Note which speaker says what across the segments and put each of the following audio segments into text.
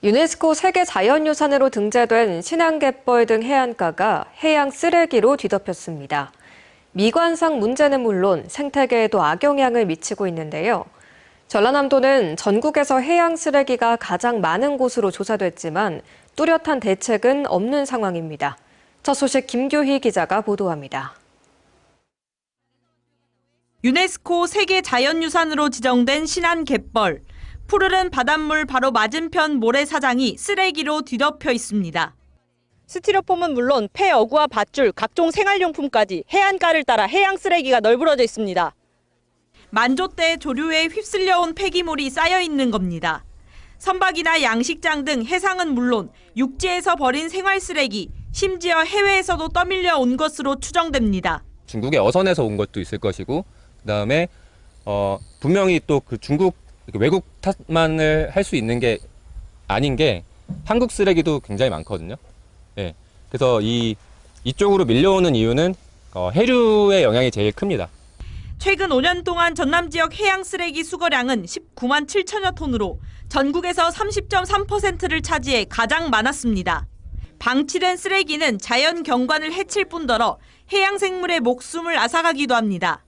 Speaker 1: 유네스코 세계자연유산으로 등재된 신안갯벌 등 해안가가 해양 쓰레기로 뒤덮였습니다. 미관상 문제는 물론 생태계에도 악영향을 미치고 있는데요. 전라남도는 전국에서 해양 쓰레기가 가장 많은 곳으로 조사됐지만 뚜렷한 대책은 없는 상황입니다. 첫 소식 김규희 기자가 보도합니다.
Speaker 2: 유네스코 세계자연유산으로 지정된 신안갯벌. 푸르른 바닷물 바로 맞은편 모래사장이 쓰레기로 뒤덮여 있습니다. 스티로폼은 물론 폐어구와 밧줄, 각종 생활용품까지 해안가를 따라 해양 쓰레기가 널브러져 있습니다. 만조대 조류에 휩쓸려온 폐기물이 쌓여 있는 겁니다. 선박이나 양식장 등 해상은 물론 육지에서 버린 생활 쓰레기, 심지어 해외에서도 떠밀려 온 것으로 추정됩니다.
Speaker 3: 중국의 어선에서 온 것도 있을 것이고, 그다음에 분명히 또 그 중국 외국 탓만을 할 수 있는 게 아닌 게 한국 쓰레기도 굉장히 많거든요. 예. 그래서 이쪽으로 밀려오는 이유는 해류의 영향이 제일 큽니다.
Speaker 2: 최근 5년 동안 전남 지역 해양 쓰레기 수거량은 19만 7천여 톤으로 전국에서 30.3%를 차지해 가장 많았습니다. 방치된 쓰레기는 자연 경관을 해칠 뿐더러 해양 생물의 목숨을 앗아가기도 합니다.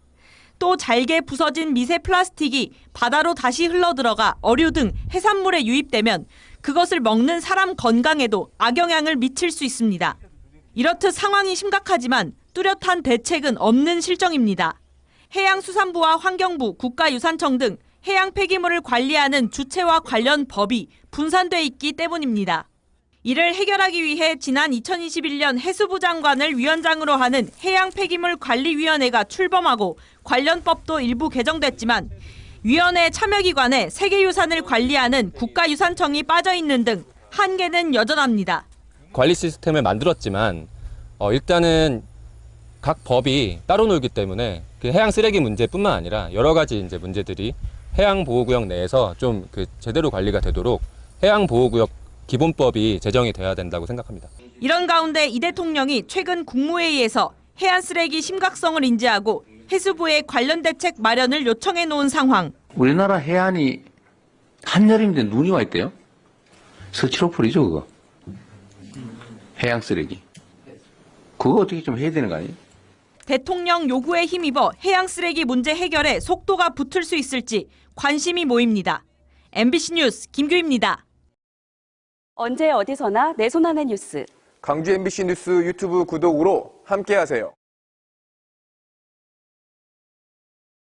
Speaker 2: 또 잘게 부서진 미세 플라스틱이 바다로 다시 흘러들어가 어류 등 해산물에 유입되면 그것을 먹는 사람 건강에도 악영향을 미칠 수 있습니다. 이렇듯 상황이 심각하지만 뚜렷한 대책은 없는 실정입니다. 해양수산부와 환경부, 국가유산청 등 해양 폐기물을 관리하는 주체와 관련 법이 분산돼 있기 때문입니다. 이를 해결하기 위해 지난 2021년 해수부 장관을 위원장으로 하는 해양폐기물관리위원회가 출범하고 관련 법도 일부 개정됐지만 위원회 참여기관에 세계유산을 관리하는 국가유산청이 빠져있는 등 한계는 여전합니다.
Speaker 3: 관리 시스템을 만들었지만 일단은 각 법이 따로 놀기 때문에 그 해양 쓰레기 문제뿐만 아니라 여러 가지 이제 문제들이 해양 보호구역 내에서 좀 제대로 관리가 되도록 해양 보호구역 기본법이 제정이 돼야 된다고 생각합니다.
Speaker 2: 이런 가운데 이 대통령이 최근 국무회의에서 해안 쓰레기 심각성을 인지하고 해수부에 관련 대책 마련을 요청해 놓은 상황.
Speaker 4: 우리나라 해안이 한여름인데 눈이 와 있대요. 스티로폴이죠, 그거. 해양 쓰레기. 그거 어떻게 좀 해야 되는 거 아니에요?
Speaker 2: 대통령 요구에 힘입어 해양 쓰레기 문제 해결에 속도가 붙을 수 있을지 관심이 모입니다. MBC 뉴스 김규희입니다.
Speaker 5: 언제 어디서나 내 손 안의 뉴스.
Speaker 6: 광주 MBC 뉴스 유튜브 구독으로 함께하세요.